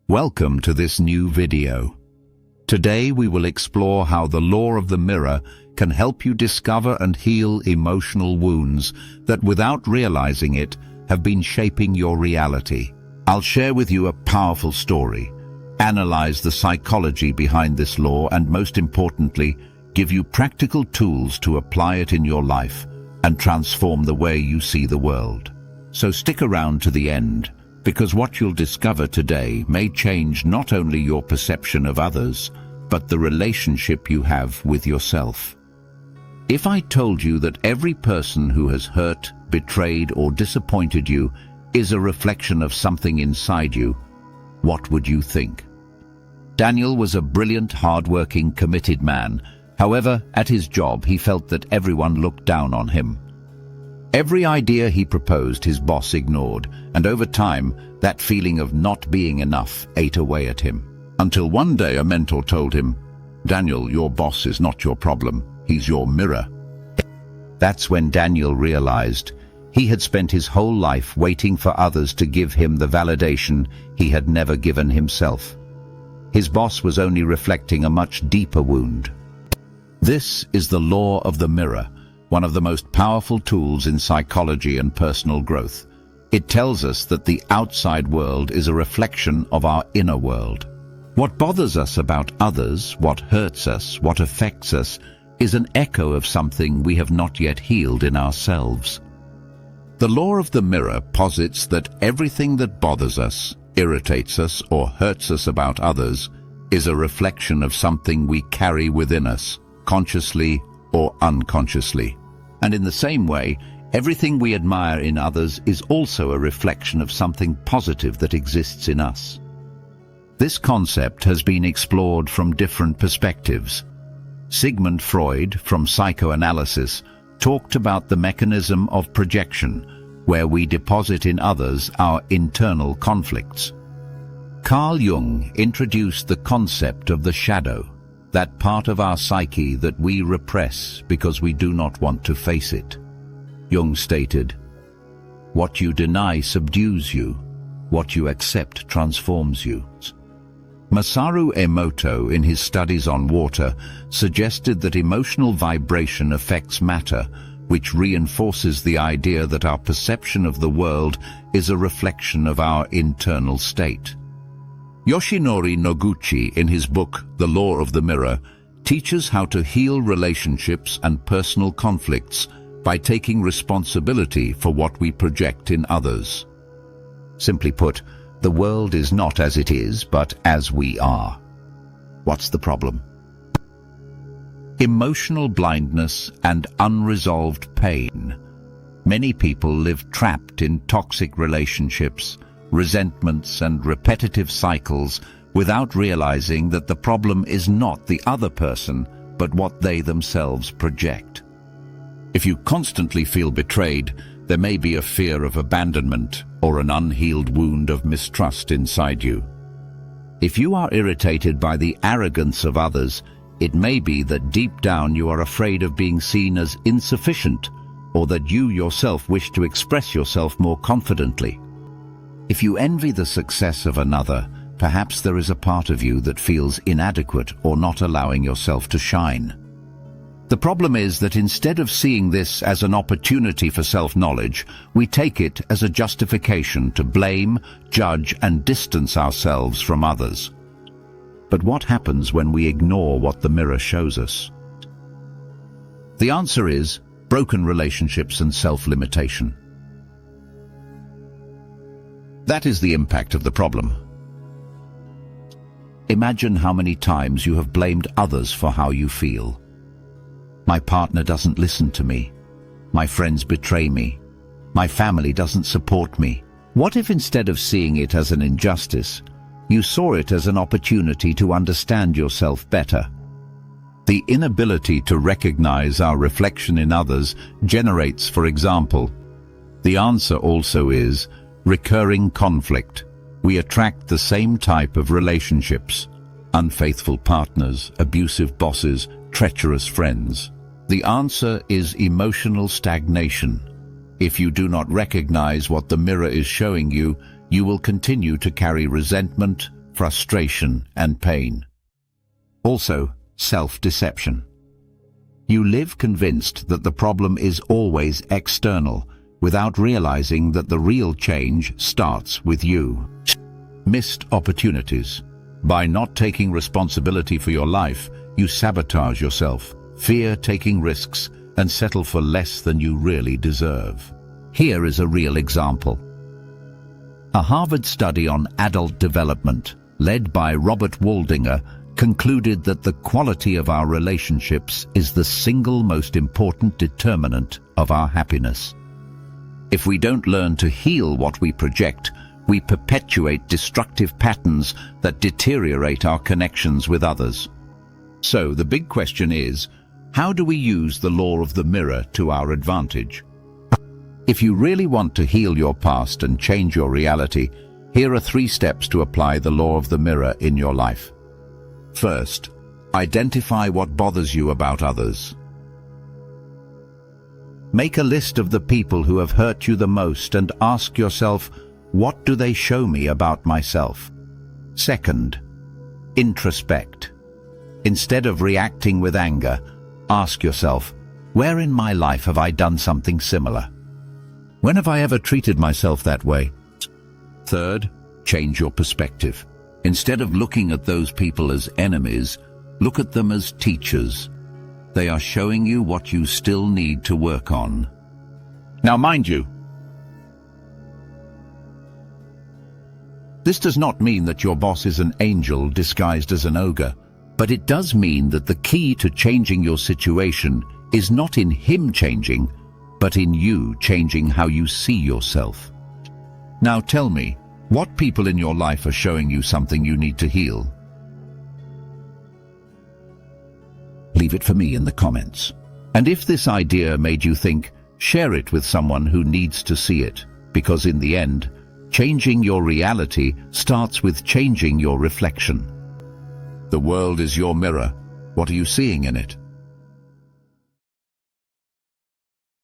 Welcome to this new video. Today we will explore how the law of the mirror can help you discover and heal emotional wounds that, without realizing it, have been shaping your reality. I'll share with you a powerful story, analyze the psychology behind this law, and most importantly, give you practical tools to apply it in your life and transform the way you see the world. So stick around to the end, because what you'll discover today may change not only your perception of others, but the relationship you have with yourself. If I told you that every person who has hurt, betrayed, or disappointed you is a reflection of something inside you, what would you think? Daniel was a brilliant, hard-working, committed man. However, at his job, he felt that everyone looked down on him. Every idea he proposed, his boss ignored, and over time, that feeling of not being enough ate away at him. Until one day a mentor told him, "Daniel, your boss is not your problem, he's your mirror." That's when Daniel realized he had spent his whole life waiting for others to give him the validation he had never given himself. His boss was only reflecting a much deeper wound. This is the law of the mirror, one of the most powerful tools in psychology and personal growth. It tells us that the outside world is a reflection of our inner world. What bothers us about others, what hurts us, what affects us, is an echo of something we have not yet healed in ourselves. The law of the mirror posits that everything that bothers us, irritates us, or hurts us about others is a reflection of something we carry within us, consciously or unconsciously. And in the same way, everything we admire in others is also a reflection of something positive that exists in us. This concept has been explored from different perspectives. Sigmund Freud, from psychoanalysis, talked about the mechanism of projection, where we deposit in others our internal conflicts. Carl Jung introduced the concept of the shadow, that part of our psyche that we repress because we do not want to face it. Jung stated, "What you deny subdues you, what you accept transforms you." Masaru Emoto, in his studies on water, suggested that emotional vibration affects matter, which reinforces the idea that our perception of the world is a reflection of our internal state. Yoshinori Noguchi, in his book The Law of the Mirror, teaches how to heal relationships and personal conflicts by taking responsibility for what we project in others. Simply put, the world is not as it is, but as we are. What's the problem? Emotional blindness and unresolved pain. Many people live trapped in toxic relationships, resentments, and repetitive cycles without realizing that the problem is not the other person, but what they themselves project. If you constantly feel betrayed, there may be a fear of abandonment or an unhealed wound of mistrust inside you. If you are irritated by the arrogance of others, it may be that deep down you are afraid of being seen as insufficient, or that you yourself wish to express yourself more confidently. If you envy the success of another, perhaps there is a part of you that feels inadequate or not allowing yourself to shine. The problem is that instead of seeing this as an opportunity for self-knowledge, we take it as a justification to blame, judge, and distance ourselves from others. But what happens when we ignore what the mirror shows us? The answer is broken relationships and self-limitation. That is the impact of the problem. Imagine how many times you have blamed others for how you feel. My partner doesn't listen to me. My friends betray me. My family doesn't support me. What if instead of seeing it as an injustice, you saw it as an opportunity to understand yourself better? The inability to recognize our reflection in others generates, for example, the answer also is recurring conflict. We attract the same type of relationships: unfaithful partners, abusive bosses, treacherous friends. The answer is emotional stagnation. If you do not recognize what the mirror is showing you, you will continue to carry resentment, frustration, and pain. Also, self-deception. You live convinced that the problem is always external, without realizing that the real change starts with you. Missed opportunities. By not taking responsibility for your life, you sabotage yourself, fear taking risks, and settle for less than you really deserve. Here is a real example. A Harvard study on adult development, led by Robert Waldinger, concluded that the quality of our relationships is the single most important determinant of our happiness. If we don't learn to heal what we project, we perpetuate destructive patterns that deteriorate our connections with others. So the big question is, how do we use the law of the mirror to our advantage? If you really want to heal your past and change your reality, here are 3 steps to apply the law of the mirror in your life. First, identify what bothers you about others. Make a list of the people who have hurt you the most and ask yourself, what do they show me about myself? Second, introspect. Instead of reacting with anger, ask yourself, where in my life have I done something similar? When have I ever treated myself that way? Third, change your perspective. Instead of looking at those people as enemies, look at them as teachers. They are showing you what you still need to work on. Now, mind you, this does not mean that your boss is an angel disguised as an ogre, but it does mean that the key to changing your situation is not in him changing, but in you changing how you see yourself. Now tell me, what people in your life are showing you something you need to heal? Leave it for me in the comments. And if this idea made you think, share it with someone who needs to see it, because in the end, changing your reality starts with changing your reflection. The world is your mirror. What are you seeing in it?